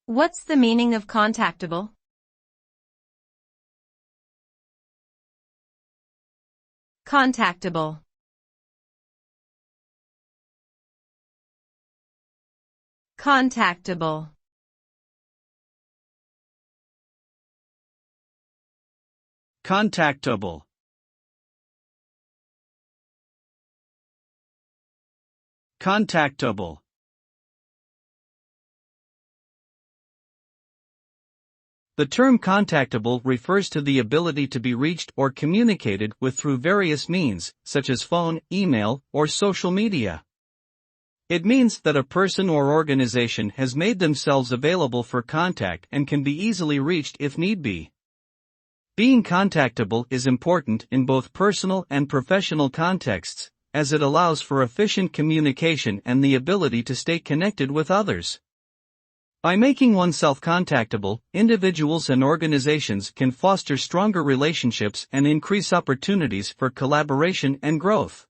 What's the meaning of contactable? Contactable. Contactable. Contactable. Contactable. The term contactable refers to the ability to be reached or communicated with through various means, such as phone, email, or social media. It means that a person or organization has made themselves available for contact and can be easily reached if need be. Being contactable is important in both personal and professional contexts, as it allows for efficient communication and the ability to stay connected with others. By making oneself contactable, individuals and organizations can foster stronger relationships and increase opportunities for collaboration and growth.